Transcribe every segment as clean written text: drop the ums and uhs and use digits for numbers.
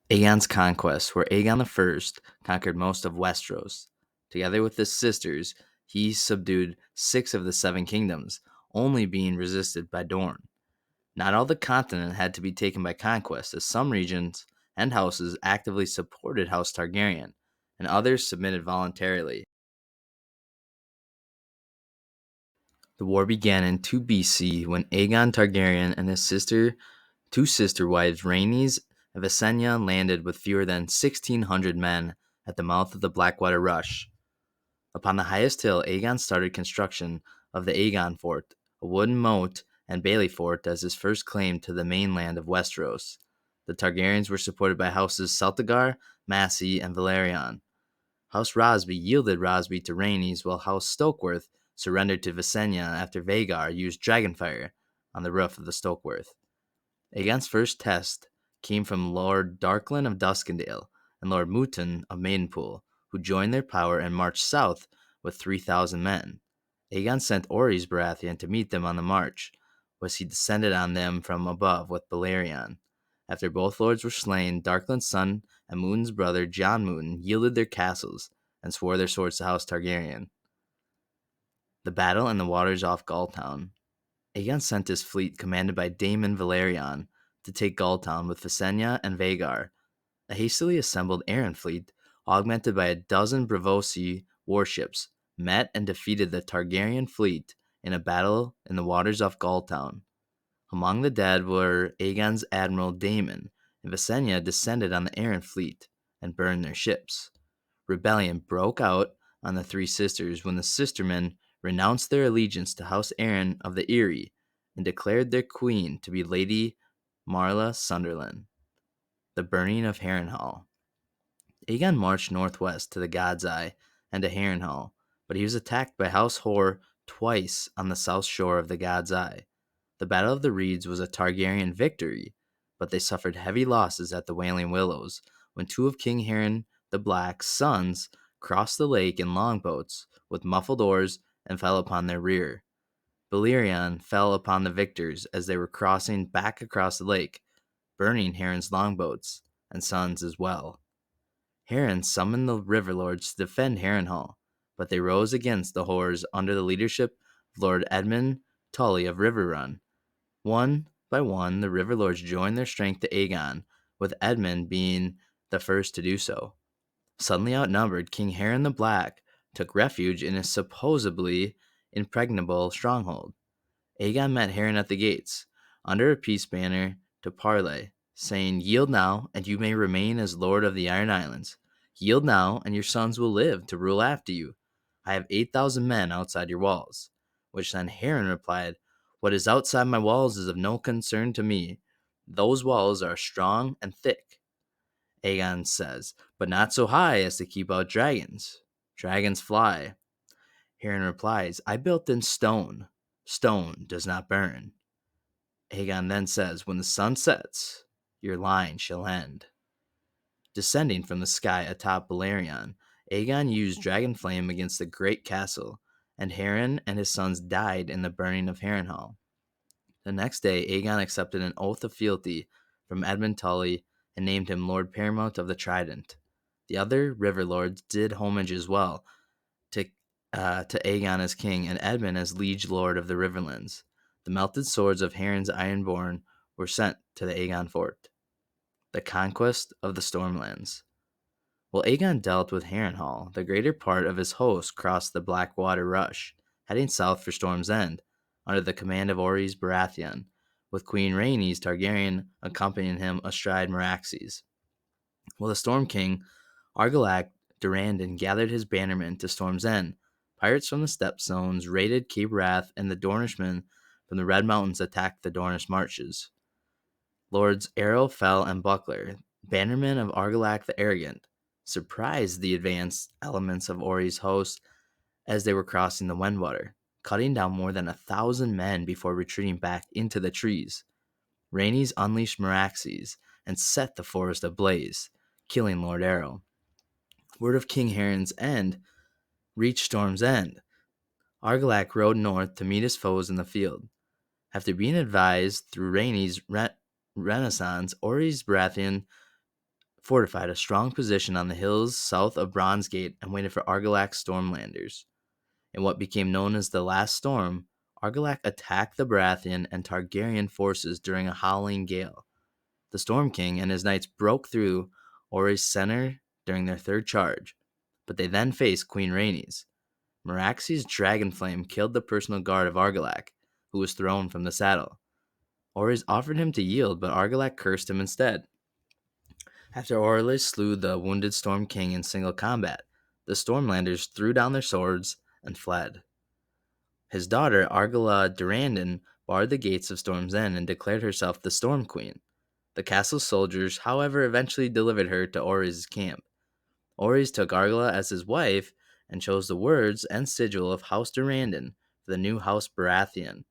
Aegon's Conquest, where Aegon I conquered most of Westeros. Together with his sisters, he subdued 6 of the 7 kingdoms, only being resisted by Dorne. Not all the continent had to be taken by conquest, as some regions and houses actively supported House Targaryen, and others submitted voluntarily. The war began in 2 BC when Aegon Targaryen and his two sister wives, Rhaenys and Visenya, landed with fewer than 1,600 men at the mouth of the Blackwater Rush. Upon the highest hill, Aegon started construction of the Aegon Fort, a wooden moat and bailey fort as his first claim to the mainland of Westeros. The Targaryens were supported by houses Celtigar, Massey, and Valerion. House Rosby yielded Rosby to Rhaenys, while House Stokeworth surrendered to Visenya after Vhagar used Dragonfire on the roof of the Stokeworth. Aegon's first test came from Lord Darklyn of Duskendale and Lord Mouton of Maidenpool, who joined their power and marched south with 3,000 men. Aegon sent Orys Baratheon to meet them on the march, as he descended on them from above with Balerion. After both lords were slain, Darklyn's son and Mouton's brother Jon Mouton yielded their castles and swore their swords to House Targaryen. The battle in the waters off Galltown. Aegon sent his fleet, commanded by Daemon Valerion, to take Galltown with Visenya and Vhagar. A hastily assembled Arryn fleet, augmented by a dozen Braavosi warships, met and defeated the Targaryen fleet in a battle in the waters off Galltown. Among the dead were Aegon's admiral Daemon, and Visenya descended on the Arryn fleet and burned their ships. Rebellion broke out on the Three Sisters when the sistermen renounced their allegiance to House Arryn of the Eyrie and declared their queen to be Lady Marla Sunderland. The burning of Harrenhal. Aegon marched northwest to the God's Eye and to Harrenhal, but he was attacked by House Hoare twice on the south shore of the God's Eye. The Battle of the Reeds was a Targaryen victory, but they suffered heavy losses at the Wailing Willows when 2 of King Harren the Black's sons crossed the lake in longboats with muffled oars and fell upon their rear. Balerion fell upon the victors as they were crossing back across the lake, burning Harren's longboats and sons as well. Harren summoned the River Lords to defend Harrenhal, but they rose against the Hoares under the leadership of Lord Edmund Tully of Riverrun. One by one, the River Lords joined their strength to Aegon, with Edmund being the first to do so. Suddenly outnumbered, King Harren the Black took refuge in a supposedly impregnable stronghold. Aegon met Harren at the gates, under a peace banner, to parley, saying, "Yield now, and you may remain as Lord of the Iron Islands. Yield now, and your sons will live to rule after you. I have 8,000 men outside your walls." Which then Harren replied, "What is outside my walls is of no concern to me. Those walls are strong and thick." Aegon says, "But not so high as to keep out dragons. Dragons fly." Harren replies, "I built in stone. Stone does not burn." Aegon then says, "When the sun sets, your line shall end." Descending from the sky atop Balerion, Aegon used dragon flame against the great castle, and Harren and his sons died in the burning of Harrenhal. The next day, Aegon accepted an oath of fealty from Edmund Tully and named him Lord Paramount of the Trident. The other river lords did homage as well to, to Aegon as king and Edmund as liege lord of the Riverlands. The melted swords of Harren's Ironborn were sent to the Aegon fort. The conquest of the Stormlands. While Aegon dealt with Harrenhal, the greater part of his host crossed the Blackwater Rush, heading south for Storm's End, under the command of Orys Baratheon, with Queen Rhaenys Targaryen accompanying him astride Meraxes. While the Storm King, Argilac Durrandon, gathered his bannermen to Storm's End, pirates from the Steppe Zones raided Cape Wrath, and the Dornishmen from the Red Mountains attacked the Dornish marshes. Lords Arrow, Fell, and Buckler, bannermen of Argilac the Arrogant, surprised the advanced elements of Orys' host as they were crossing the Wendwater, cutting down more than 1,000 men before retreating back into the trees. Rhaenys unleashed Meraxes and set the forest ablaze, killing Lord Arrow. Word of King Harren's end reached Storm's End. Argilac rode north to meet his foes in the field. After being advised through Rhaenys' Renaissance, Orys Baratheon fortified a strong position on the hills south of Bronze Gate and waited for Argilac's Stormlanders. In what became known as the Last Storm, Argilac attacked the Baratheon and Targaryen forces during a howling gale. The Storm King and his knights broke through Ori's center during their third charge, but they then faced Queen Rhaenys. Meraxes' dragon flame killed the personal guard of Argilac, who was thrown from the saddle. Orys offered him to yield, but Argilac cursed him instead. After Orlys slew the wounded Storm King in single combat, the Stormlanders threw down their swords and fled. His daughter, Argilla Durrandon, barred the gates of Storm's End and declared herself the Storm Queen. The castle's soldiers, however, eventually delivered her to Orys' camp. Orys took Argilla as his wife and chose the words and sigil of House Durrandon for the new House Baratheon.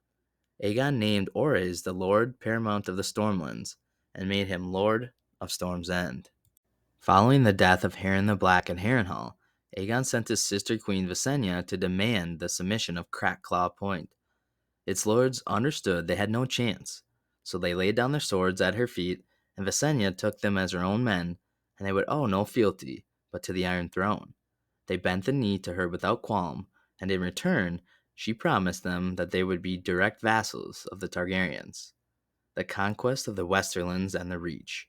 Aegon named Orys the Lord Paramount of the Stormlands and made him Lord of Storm's End. Following the death of Harren the Black and Harrenhal, Aegon sent his sister Queen Visenya to demand the submission of Crackclaw Point. Its lords understood they had no chance, so they laid down their swords at her feet, and Visenya took them as her own men, and they would owe no fealty but to the Iron Throne. They bent the knee to her without qualm, and in return, she promised them that they would be direct vassals of the Targaryens. The conquest of the Westerlands and the Reach.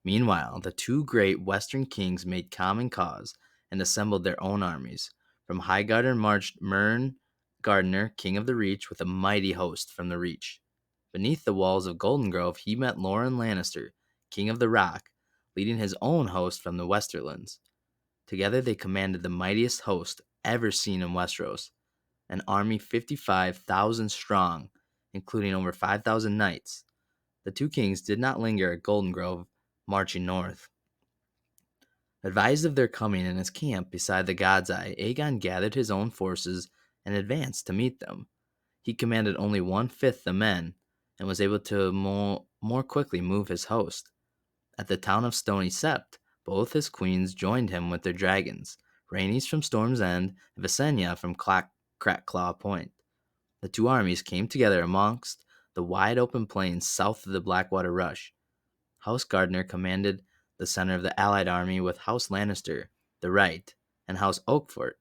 Meanwhile, the two great western kings made common cause and assembled their own armies. From Highgarden marched Mern Gardner, king of the Reach, with a mighty host from the Reach. Beneath the walls of Golden Grove, he met Loren Lannister, king of the Rock, leading his own host from the Westerlands. Together they commanded the mightiest host ever seen in Westeros, an army 55,000 strong, including over 5,000 knights. The two kings did not linger at Golden Grove, marching north. Advised of their coming in his camp beside the God's Eye, Aegon gathered his own forces and advanced to meet them. He commanded only 1/5 the men and was able to more quickly move his host. At the town of Stony Sept, both his queens joined him with their dragons, Rhaenys from Storm's End and Visenya from Crackclaw Point. The two armies came together amongst the wide open plains south of the Blackwater Rush. House Gardner commanded the center of the allied army with House Lannister, the right, and House Oakfort,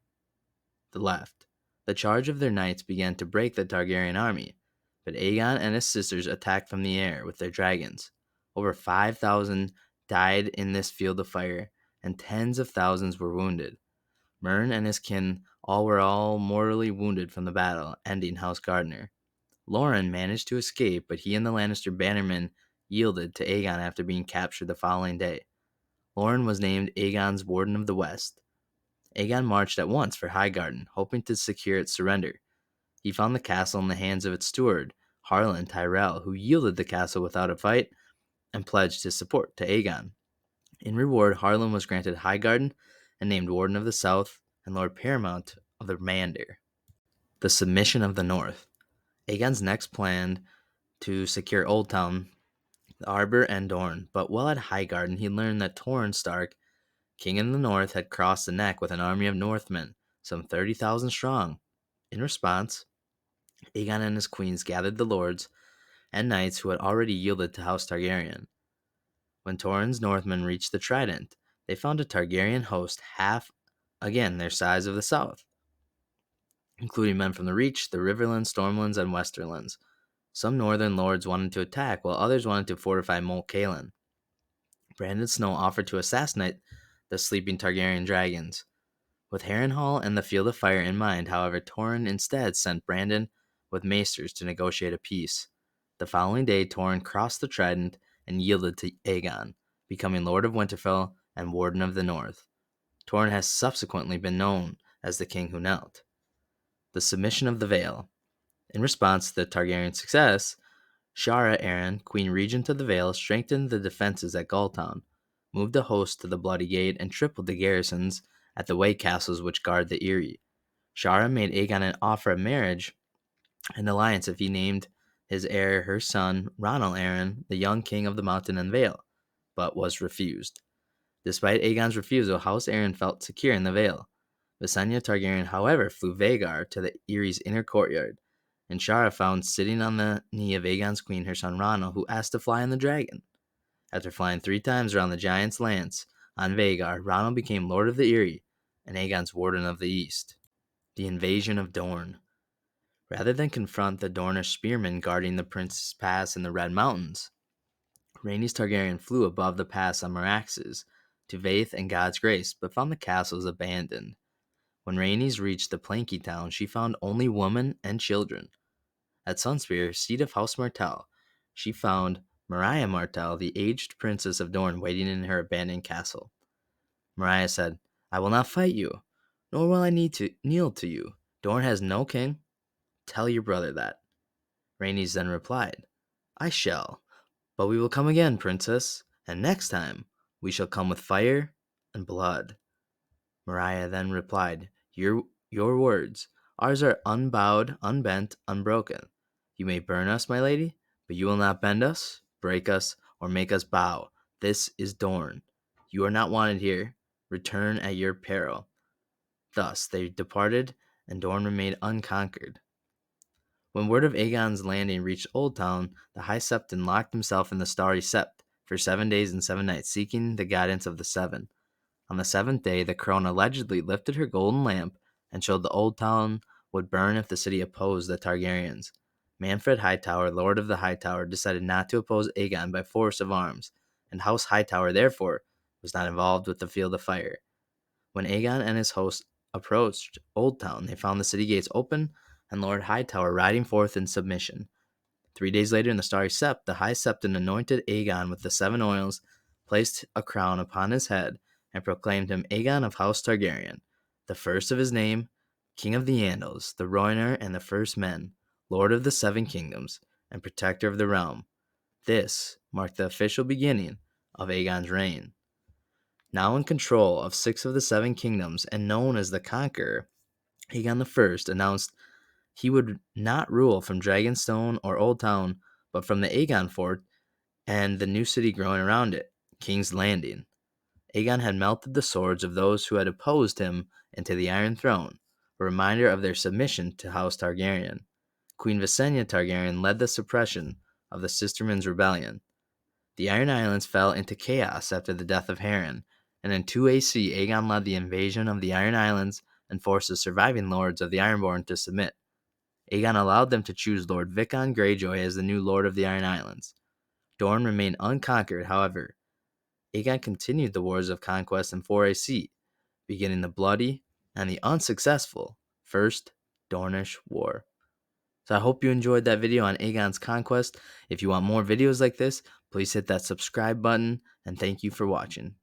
the left. The charge of their knights began to break the Targaryen army, but Aegon and his sisters attacked from the air with their dragons. Over 5,000 died in this field of fire, and tens of thousands were wounded. Mern and his kin were all mortally wounded from the battle, ending House Gardner. Loren managed to escape, but he and the Lannister bannermen yielded to Aegon after being captured the following day. Loren was named Aegon's Warden of the West. Aegon marched at once for Highgarden, hoping to secure its surrender. He found the castle in the hands of its steward, Harlan Tyrell, who yielded the castle without a fight and pledged his support to Aegon. In reward, Harlan was granted Highgarden and named Warden of the South and Lord Paramount of the Remainder. The submission of the North. Aegon's next planned to secure Old Town, the Arbor, and Dorne, but while at Highgarden, he learned that Torrhen Stark, king in the north, had crossed the neck with an army of Northmen, some 30,000 strong. In response, Aegon and his queens gathered the lords and knights who had already yielded to House Targaryen. When Torrhen's Northmen reached the Trident, they found a Targaryen host half again their size of the south, including men from the Reach, the Riverlands, Stormlands, and Westerlands. Some northern lords wanted to attack, while others wanted to fortify Moat Cailin. Brandon Snow offered to assassinate the sleeping Targaryen dragons. With Harrenhal and the Field of Fire in mind, however, Torrhen instead sent Brandon with maesters to negotiate a peace. The following day, Torrhen crossed the Trident and yielded to Aegon, becoming Lord of Winterfell and Warden of the North. Torrhen has subsequently been known as the King Who Knelt. The submission of the Vale. In response to the Targaryen success, Shara Arryn, Queen Regent of the Vale, strengthened the defenses at Gulltown, moved a host to the Bloody Gate, and tripled the garrisons at the White Castles which guard the Eyrie. Shara made Aegon an offer of marriage and alliance if he named his heir her son, Ronald Arryn, the young king of the Mountain and Vale, but was refused. Despite Aegon's refusal, House Arryn felt secure in the Vale. Visenya Targaryen, however, flew Vhagar to the Erie's inner courtyard, and Shara found sitting on the knee of Aegon's queen her son Ronald, who asked to fly on the dragon. After flying 3 times around the giant's lance on Vagar, Ronald became Lord of the Eyrie and Aegon's Warden of the East. The invasion of Dorne. Rather than confront the Dornish spearmen guarding the Prince's Pass in the Red Mountains, Rhaenys Targaryen flew above the pass on Meraxes to Vaith and God's Grace, but found the castles abandoned. When Rhaenys reached the Planky town, she found only women and children. At Sunspear, seat of House Martell, she found Mariah Martell, the aged princess of Dorne, waiting in her abandoned castle. Mariah said, "I will not fight you, nor will I need to kneel to you. Dorne has no king. Tell your brother that." Rhaenys then replied, "I shall, but we will come again, princess, and next time we shall come with fire and blood." Mariah then replied, Your words. Ours are unbowed, unbent, unbroken. You may burn us, my lady, but you will not bend us, break us, or make us bow. This is Dorne. You are not wanted here. Return at your peril." Thus they departed, and Dorne remained unconquered. When word of Aegon's landing reached Old Town, the High Septon locked himself in the Starry Sept for 7 days and 7 nights, seeking the guidance of the Seven. On the seventh day, the crone allegedly lifted her golden lamp and showed the Old Town would burn if the city opposed the Targaryens. Manfred Hightower, Lord of the Hightower, decided not to oppose Aegon by force of arms, and House Hightower, therefore, was not involved with the field of fire. When Aegon and his hosts approached Old Town, they found the city gates open and Lord Hightower riding forth in submission. 3 days later, in the Starry Sept, the High Septon anointed Aegon with the 7 oils, placed a crown upon his head, and proclaimed him Aegon of House Targaryen, the first of his name, King of the Andals, the Rhoynar and the First Men, Lord of the 7 Kingdoms, and Protector of the Realm. This marked the official beginning of Aegon's reign. Now in control of 6 of the 7 Kingdoms and known as the Conqueror, Aegon I announced he would not rule from Dragonstone or Old Town, but from the Aegon Fort and the new city growing around it, King's Landing. Aegon had melted the swords of those who had opposed him into the Iron Throne, a reminder of their submission to House Targaryen. Queen Visenya Targaryen led the suppression of the Sistermen's rebellion. The Iron Islands fell into chaos after the death of Harren, and in 2 AC, Aegon led the invasion of the Iron Islands and forced the surviving lords of the Ironborn to submit. Aegon allowed them to choose Lord Vicon Greyjoy as the new Lord of the Iron Islands. Dorne remained unconquered, however. Aegon continued the wars of conquest in 4 AC, beginning the bloody and the unsuccessful First Dornish War. So I hope you enjoyed that video on Aegon's conquest. If you want more videos like this, please hit that subscribe button, and thank you for watching.